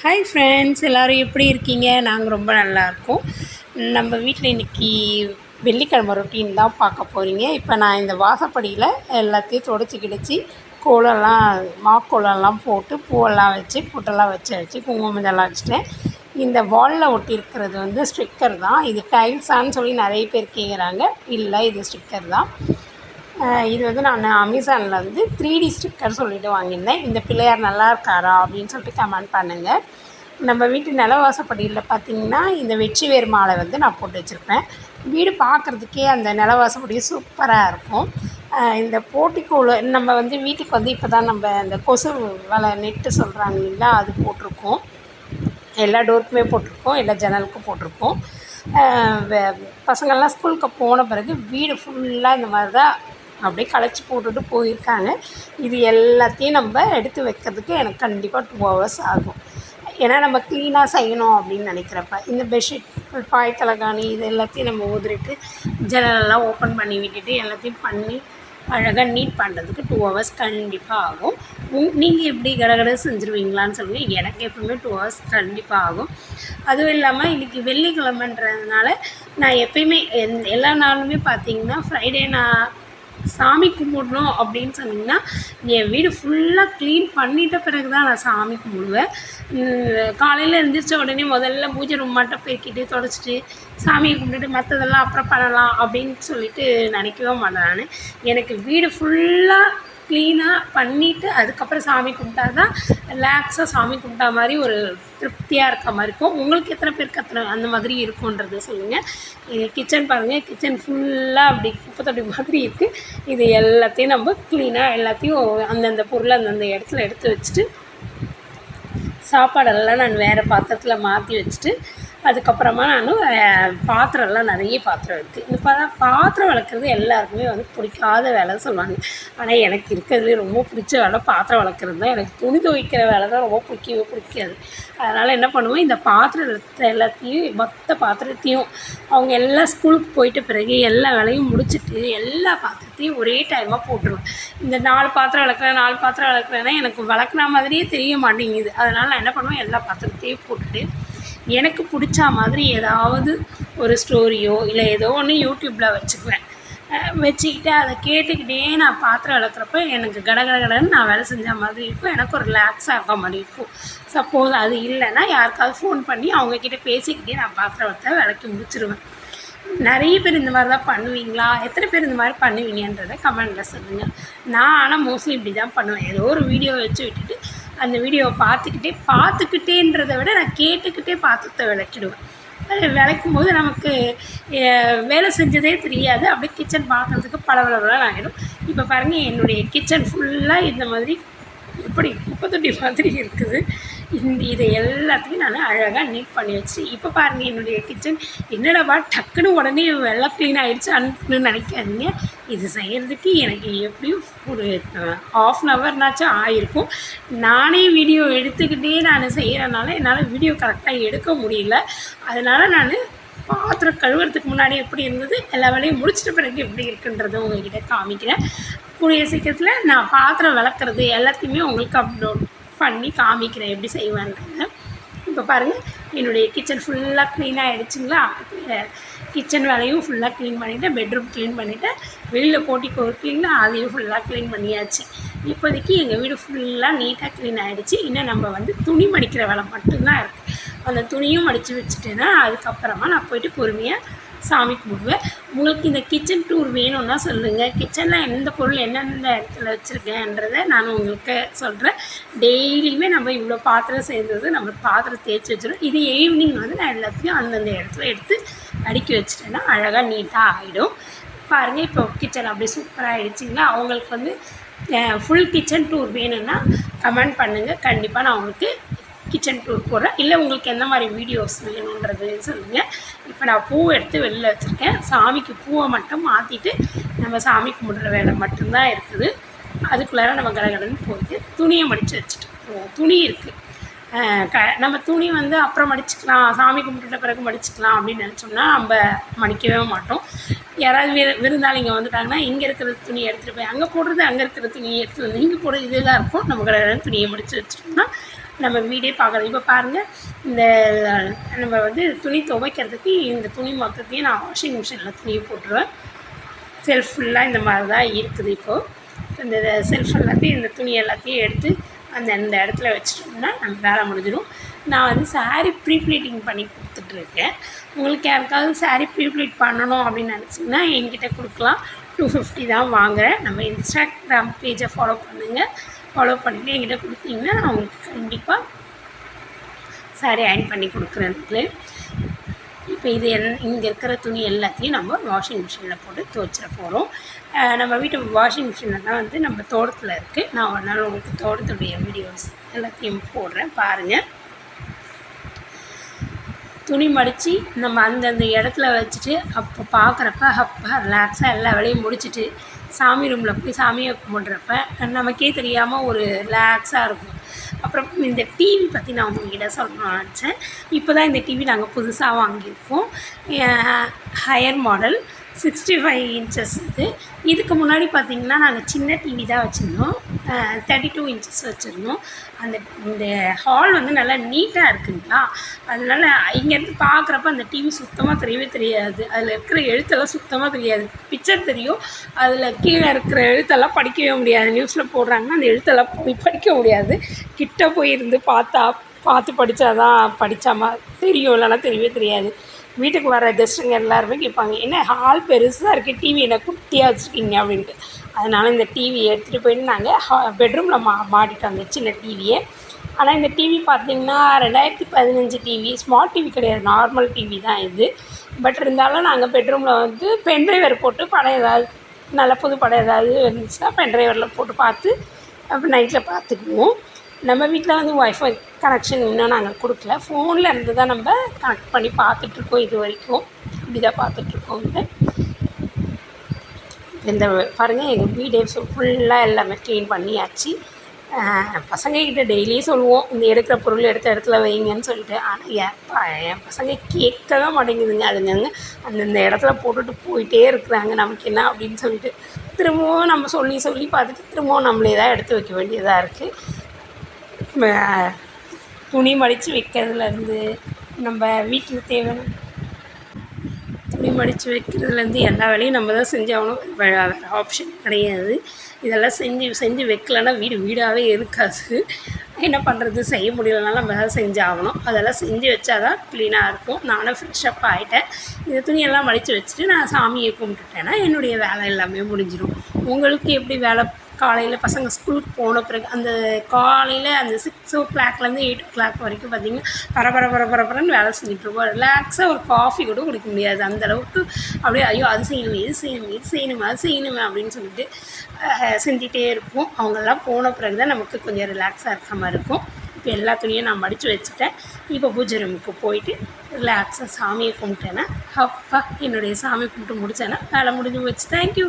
Hi friends, எல்லோரும் எப்படி இருக்கீங்க? நாங்கள் ரொம்ப நல்லாயிருக்கோம். நம்ம வீட்டில் இன்றைக்கி வெள்ளிக்கிழமை ரொட்டீன் தான் பார்க்க போகிறீங்க. இப்போ நான் இந்த வாசப்படியில் எல்லாத்தையும் தொடச்சி கிடச்சி கோலம்லாம் மாக்கோலம்லாம் போட்டு பூவெல்லாம் வச்சு பொட்டெல்லாம் வச்சு குங்குமம் இதெல்லாம் வச்சுட்டேன். இந்த வாலில் ஒட்டியிருக்கிறது வந்து ஸ்டிக்கர் தான். இது டைல்ஸான்னு சொல்லி நிறைய பேர் கேட்குறாங்க. இல்லை, இது ஸ்டிக்கர் தான். இது வந்து நான் அமேசானில் வந்து 3D ஸ்டிக்கர் சொல்லிவிட்டு வாங்கியிருந்தேன். இந்த பிள்ளையார் நல்லா இருக்காரா அப்படின்னு சொல்லிட்டு கமெண்ட் பண்ணுங்கள். நம்ம வீட்டு நிலவாசப்படியில் பார்த்திங்கன்னா இந்த வெற்றி வேர் மாலை வந்து நான் போட்டு வச்சுருப்பேன். வீடு பார்க்குறதுக்கே அந்த நிலவாசப்படி சூப்பராக இருக்கும். இந்த போர்ட்டிகோவில் நம்ம வந்து வீட்டுக்கு வந்து இப்போ தான் நம்ம இந்த கொசு வலை நெட்டு சொல்கிறாங்க இல்லைங்களா, அது போட்டிருக்கோம். எல்லா டோருக்குமே போட்டிருக்கோம், எல்லா ஜன்னலுக்கும் போட்டிருக்கோம். பசங்கள்லாம் ஸ்கூலுக்கு போன பிறகு வீடு ஃபுல்லாக இந்த மாதிரி தான் அப்படியே களைச்சி போட்டுட்டு போயிருக்காங்க. இது எல்லாத்தையும் நம்ம எடுத்து வைக்கிறதுக்கு எனக்கு கண்டிப்பாக 2 ஹவர்ஸ் ஆகும். ஏன்னா நம்ம க்ளீனாக செய்யணும் அப்படின்னு நினைக்கிறப்ப இந்த பெட்ஷீட் பாய் தலைகாணி இது எல்லாத்தையும் நம்ம உதிரிட்டு ஜன்னலெல்லாம் ஓப்பன் பண்ணி விட்டுட்டு எல்லாத்தையும் பண்ணி அழகாக நீட் பண்ணுறதுக்கு 2 ஹவர்ஸ் கண்டிப்பாக ஆகும். நீங்கள் எப்படி கடகட செஞ்சுருவீங்களான்னு சொல்லுங்கள். எனக்கு எப்பவுமே 2 ஹவர்ஸ் கண்டிப்பாக ஆகும். அதுவும் இல்லாமல் இன்றைக்கி வெள்ளிக்கிழமைன்றதுனால நான் எப்பயுமே எல்லா நாளுமே பார்த்திங்கன்னா ஃப்ரைடே நான் சாமி கும்பிடணும் அப்படின்னு சொன்னிங்கன்னா என் வீடு ஃபுல்லாக க்ளீன் பண்ணிட்ட பிறகு தான் நான் சாமி கும்பிடுவேன். காலையில் எழுந்திரிச்ச உடனே முதல்ல பூஜை ரூம் மட்டும் பெருக்கிட்டு தொடச்சிட்டு சாமியை கும்பிட்டுட்டு மற்றதெல்லாம் அப்புறம் பண்ணலாம் அப்படின்னு சொல்லிட்டு நினைக்கவே மாட்டேன் நான். எனக்கு வீடு ஃபுல்லாக க்ளீனாக பண்ணிவிட்டு அதுக்கப்புறம் சாமி கும்பிட்டா தான் ரிலாக்ஸாக சாமி கும்பிட்டா மாதிரி ஒரு திருப்தியாக இருக்க மாதிரி இருக்கும். உங்களுக்கு எத்தனை பேருக்கு அந்த மாதிரி இருக்குன்றதை சொல்லுங்கள். கிச்சன் பாருங்கள், கிச்சன் ஃபுல்லாக அப்படி குப்பை தொட்டி மாதிரி இருக்குது. இது எல்லாத்தையும் நம்ம க்ளீனாக எல்லாத்தையும் அந்தந்த பொருளை அந்தந்த இடத்துல எடுத்து வச்சுட்டு சாப்பாடெல்லாம் நான் வேறு பாத்திரத்தில் மாற்றி வச்சுட்டு அதுக்கப்புறமா நான் பாத்திரம்லாம் நிறைய பாத்திரம் இருக்குது. இந்த பாத்திரம் விளக்குறது எல்லாருக்குமே வந்து பிடிக்காத வேலைன்னு சொல்லுவாங்க. ஆனால் எனக்கு இருக்கிறதுலே ரொம்ப பிடிச்ச வேலை பாத்திரம் விளக்குறது தான். எனக்கு துணி துவைக்கிற வேலை தான் ரொம்ப பிடிக்காது. அதனால் என்ன பண்ணுவேன், இந்த பாத்திரத்தை எல்லாத்தையும் மொத்த பாத்திரத்தையும் அவங்க எல்லாம் ஸ்கூலுக்கு போயிட்ட பிறகு எல்லா வேலையும் முடிச்சுட்டு எல்லா பாத்திரத்தையும் ஒரே டைமாக போட்டுருவேன். இந்த 4 பாத்திரம் விளக்குறேன்னா எனக்கு விளக்குன மாதிரியே தெரிய மாட்டேங்குது. அதனால் நான் என்ன பண்ணுவேன், எல்லா பாத்திரத்தையும் போட்டுட்டு எனக்கு பிடிச்சா மாதிரி ஏதாவது ஒரு ஸ்டோரியோ இல்லை ஏதோ ஒன்று யூடியூப்பில் வச்சுக்கிட்டு அதை கேட்டுக்கிட்டே நான் பாத்திரம் விளக்குறப்ப எனக்கு கடன்னு நான் வேலை செஞ்ச மாதிரி இருக்கும். எனக்கு ஒரு ரிலாக்ஸாக இருக்க மாதிரி இருக்கும். சப்போஸ் அது இல்லைன்னா யாருக்காவது ஃபோன் பண்ணி அவங்கக்கிட்ட பேசிக்கிட்டே நான் பாத்திரம் விளக்கி முடிச்சிடுவேன். நிறைய பேர் இந்த மாதிரி தான் பண்ணுவீங்களா? எத்தனை பேர் இந்த மாதிரி பண்ணுவீங்கன்றதை கமெண்டில் சொல்லுங்கள். நான் ஆனால் மோஸ்ட்லி இப்படி தான் பண்ணுவேன். ஏதோ ஒரு வீடியோ வச்சு விட்டுட்டு அந்த வீடியோவை பார்த்துக்கிட்டேன்றதை விட நான் கேட்டுக்கிட்டே பாத்திரத்தை விளக்கிடுவேன். அது விளக்கும் போது நமக்கு வேலை செஞ்சதே தெரியாது. அப்படியே கிச்சன் பார்க்குறதுக்கு பளபளன்னு ஆகிடும். இப்போ பாருங்கள், என்னுடைய கிச்சன் ஃபுல்லாக இந்த மாதிரி எப்படி குப்பை தொட்டி மாதிரி இருக்குது. இதை எல்லாத்தையும் நான் அழகாக நீட் பண்ணி வச்சு இப்போ பாருங்கள் என்னுடைய கிச்சன் என்னடாப்பா டக்குன்னு உடனே வெள்ளை க்ளீன் ஆகிடுச்சு அனுப்புன்னு நினைக்காதீங்க. இது செய்கிறதுக்கு எனக்கு எப்படியும் ஒரு 1/2 ஹவர்னாச்சும் ஆகிருக்கும். நானே வீடியோ எடுத்துக்கிட்டே நான் செய்கிறனால என்னால் வீடியோ கரெக்டாக எடுக்க முடியல. அதனால் நான் பாத்திரம் கழுவுறதுக்கு முன்னாடி எப்படி இருந்தது, எல்லா வேலையும் முடிச்சிட்ட பிறகு எப்படி இருக்குன்றதை உங்கள்கிட்ட காமிக்கிறேன். கூடிய சீக்கிரத்தில் நான் பாத்திரம் விளக்குறது எல்லாத்தையுமே உங்களுக்கு அப்லோட் பண்ணி காமிக்கிறேன் எப்படி செய்வேன்றதை. இப்போ பாருங்கள், என்னுடைய கிச்சன் ஃபுல்லாக க்ளீனாக ஆகிடுச்சுங்களா. கிச்சன் வேலையும் ஃபுல்லாக க்ளீன் பண்ணிவிட்டேன், பெட்ரூம் க்ளீன் பண்ணிவிட்டேன், வெளியில் போர்ட்டிகோ இருக்குங்களா அதையும் ஃபுல்லாக க்ளீன் பண்ணியாச்சு. இப்போதைக்கு எங்கள் வீடு ஃபுல்லாக நீட்டாக க்ளீன் ஆகிடுச்சு. இன்னும் நம்ம வந்து துணி மடிக்கிற வேலை மட்டும்தான் இருக்குது. அந்த துணியும் மடித்து வச்சுட்டேன்னா அதுக்கப்புறமா நான் போய்ட்டு பொறுமையாக சாமி கும்பிடுவேன். உங்களுக்கு இந்த கிச்சன் டூர் வேணும்னா சொல்லுங்கள். கிச்சனில் எந்த பொருள் எந்தெந்த இடத்துல வச்சுருக்கேன்றதை நான் உங்களுக்கு சொல்கிறேன். டெய்லியுமே நம்ம இவ்வளோ பாத்திரம் சேர்ந்தது நம்ம பாத்திரம் தேய்ச்சி வச்சிடும். இது ஈவினிங் வந்து நான் எல்லாத்தையும் அந்தந்த இடத்துல எடுத்து அடுக்கி வச்சுட்டேன்னா அழகாக நீட்டாக ஆகிடும். பாருங்கள், இப்போ கிச்சன் அப்படியே சூப்பராக ஆகிடுச்சிங்களா. அவங்களுக்கு வந்து ஃபுல் கிச்சன் டூர் வேணும்னா கமெண்ட் பண்ணுங்கள். கண்டிப்பாக நான் உங்களுக்கு கிச்சன் டூர் போடுறேன். இல்லை உங்களுக்கு எந்த மாதிரி வீடியோஸ் வேணுன்றது சொல்லுங்கள். இப்போ நான் பூ எடுத்து வெளில வச்சுருக்கேன். சாமிக்கு பூவை மட்டும் மாற்றிட்டு நம்ம சாமி கும்பிட்ற வேலை மட்டும்தான் இருக்குது. அதுக்குள்ளார நம்ம கடகடன்னு போயிட்டு துணியை மடித்து வச்சுட்டு துணி இருக்குது. நம்ம துணி வந்து அப்புறம் மடிச்சுக்கலாம், சாமி கும்பிட்டுட்ட பிறகு மடிச்சுக்கலாம் அப்படின்னு நினச்சோம்னா நம்ம மடிக்கவே மாட்டோம். யாராவது விருந்தாளிங்க வந்துட்டாங்கன்னா இங்கே இருக்கிற துணியை எடுத்துகிட்டு போய் அங்கே போடுறது, அங்கே இருக்கிற துணியை எடுத்துகிட்டு வந்து இங்கே போடுறது, இதே தான் இருக்கும். நம்ம கடகடன்னு துணியை மடித்து வச்சிட்டோம்னா நம்ம வீடே பார்க்குறது. இப்போ பாருங்கள், இந்த நம்ம வந்து துணி துவைக்கிறதுக்கு இந்த துணி மொத்தத்தையும் நான் வாஷிங் மிஷினில் துணியை போட்டுருவேன். செல்ஃப் ஃபுல்லாக இந்த மாதிரி தான் இருக்குது. இப்போது இந்த செல்ஃப் எல்லாத்தையும் இந்த துணி எல்லாத்தையும் எடுத்து அந்த இடத்துல வச்சிட்டோம்னா நம்ம வேலை முடிஞ்சிடும். நான் வந்து சாரீ ப்ரீ ப்ளீட்டிங் பண்ணி கொடுத்துட்ருக்கேன். உங்களுக்கு யாருக்காவது சாரீ ப்ரீ ப்ளீட் பண்ணணும் அப்படின்னு நினச்சிங்கன்னா என்கிட்ட கொடுக்கலாம். 250 தான் வாங்குகிறேன். நம்ம இன்ஸ்டாகிராம் பேஜை ஃபாலோ பண்ணுங்கள். ஃபாலோ பண்ணிவிட்டு என்கிட்ட கொடுத்தீங்கன்னா நான் உங்களுக்கு கண்டிப்பாக சாரீ அயர்ன் பண்ணி கொடுக்குறேன். இப்போ இது இங்கே இருக்கிற துணி எல்லாத்தையும் நம்ம வாஷிங் மிஷினில் போட்டு துவைச்சிட போகிறோம். நம்ம வீட்டு வாஷிங் மிஷினில் தான் வந்து நம்ம தோட்டத்தில் இருக்குது. நான் ஒரு நாள் உங்களுக்கு தோட்டத்துடைய வீடியோஸ் எல்லாத்தையும் போடுறேன், பாருங்கள். துணி மடித்து நம்ம அந்தந்த இடத்துல வச்சுட்டு அப்போ பார்க்குறப்ப அப்போ ரிலாக்ஸாக எல்லா வேலையும் முடிச்சுட்டு சாமி ரூமில் போய் சாமியை கும்பிட்றப்ப நமக்கே தெரியாமல் ஒரு ரிலாக்ஸாக இருக்கும். அப்புறம் இந்த டிவி பற்றி நான் உங்கள்கிட்ட சொல்லணும்னு நினச்சேன். இப்போ தான் இந்த டிவி நாங்கள் புதுசாக வாங்கியிருக்கோம். ஹையர் மாடல் 65 இன்ச்சஸ் இது. இதுக்கு முன்னாடி பார்த்திங்கன்னா நாங்கள் சின்ன டிவி தான் வச்சுருந்தோம். 32 இன்ச்சஸ் வச்சுருந்தோம். இந்த ஹால் வந்து நல்லா நீட்டாக இருக்குங்களா, அதனால் இங்கேருந்து பார்க்குறப்ப அந்த டிவி சுத்தமாக தெரியவே தெரியாது. அதில் இருக்கிற எழுத்தெல்லாம் சுத்தமாக தெரியாது. பிக்சர் தெரியும், அதில் கீழே இருக்கிற எழுத்தெல்லாம் படிக்கவே முடியாது. நியூஸில் போடுறாங்கன்னா அந்த எழுத்தெல்லாம் போய் படிக்க முடியாது. கிட்ட போய் இருந்து பார்த்து படித்தா தான் படித்தாமா தெரியும், இல்லைன்னா தெரியவே தெரியாது. வீட்டுக்கு வர கெஸ்ட்டுங்க எல்லாருமே கேட்பாங்க, என்ன ஹால் பெருசாக இருக்குது, டிவி என்ன குட்டியாக வச்சுருக்கீங்க அப்படின்ட்டு. அதனால் இந்த டிவியை எடுத்துகிட்டு போயிட்டு நாங்கள் பெட்ரூமில் மாட்டிட்டோம் அந்த சின்ன டிவியை. ஆனால் இந்த டிவி பார்த்திங்கன்னா 2015 டிவி, ஸ்மார்ட் டிவி கிடையாது, நார்மல் டிவி தான் இது. பட் இருந்தாலும் நாங்கள் பெட்ரூமில் வந்து பென்ட்ரைவர் போட்டு படம் ஏதாவது நல்ல புது படம் ஏதாவது இருந்துச்சுன்னா பென்ட்ரைவரில் போட்டு பார்த்து அப்போ நைட்டில் பார்த்துக்குவோம். நம்ம வீட்டில் வந்து ஒய்ஃபை கனெக்ஷன் இன்னும் நாங்கள் கொடுக்கல. ஃபோனில் இருந்து தான் நம்ம கனெக்ட் பண்ணி பார்த்துட்ருக்கோம். இது வரைக்கும் இப்படி தான் பார்த்துட்ருக்கோங்க. இந்த பாருங்கள், எங்கள் வீடே ஃபுல்லாக எல்லாமே க்ளீன் பண்ணியாச்சு. பசங்கக்கிட்ட டெய்லியும் சொல்லுவோம், இந்த எடுக்கிற பொருள் எடுத்த இடத்துல வைங்கன்னு சொல்லிட்டு. ஆனால் என் பசங்க கேட்கவே மாட்டேங்குதுங்க. அதுங்க அந்தந்த இடத்துல போட்டுட்டு போயிட்டே இருக்கிறாங்க. நமக்கு என்ன அப்படின்னு சொல்லிட்டு திரும்பவும் நம்ம சொல்லி பார்த்துட்டு திரும்பவும் நம்மளே தான் எடுத்து வைக்க வேண்டியதாக இருக்குது. துணி மடித்து வைக்கிறதுலேருந்து நம்ம வீட்டில் தேவையான துணி மடித்து வைக்கிறதுலேருந்து எல்லா வேலையும் நம்ம தான் செஞ்சாகணும். வேறு ஆப்ஷன் கிடையாது. இதெல்லாம் செஞ்சு வைக்கலன்னா வீடாகவே இருக்காது. என்ன பண்ணுறது, செய்ய முடியலனாலும் நம்ம தான் செஞ்சாகணும். அதெல்லாம் செஞ்சு வச்சா தான் க்ளீனாக இருக்கும். நானும் ஃப்ரெஷ்ஷப் ஆகிட்டேன். இந்த துணியெல்லாம் மடித்து வச்சுட்டு நான் சாமியை கும்பிட்டுட்டேன்னா என்னுடைய வேலை எல்லாமே முடிஞ்சிடும். உங்களுக்கு எப்படி வேலை? காலையில் பசங்க ஸ்கூலுக்கு போன பிறகு அந்த காலையில் அந்த 6 o'clockலேருந்து 8 o'clock வரைக்கும் பார்த்திங்கன்னா பரபரன்னு வேலை செஞ்சுட்ருப்போம். ரிலாக்ஸாக ஒரு காஃபி கூட குடிக்க முடியாது. அந்தளவுக்கு அப்படியே ஐயோ அது செய்யணுமே இது செய்யணுமே அப்படின்னு சொல்லிட்டு செஞ்சிட்டே இருப்போம். அவங்கெல்லாம் போன பிறகு தான் நமக்கு கொஞ்சம் ரிலாக்ஸாக இருக்கிற மாதிரி இருக்கும். இப்போ எல்லா துணியும் நான் மடித்து வச்சுட்டேன். இப்போ பூஜை ரூமுக்கு போயிட்டு ரிலாக்ஸாக சாமியை கும்பிட்டேன்னா அப்பா என்னுடைய சாமி கும்பிட்டு முடித்தேன்னா வேலை முடிஞ்சு போச்சு. தேங்க்யூ.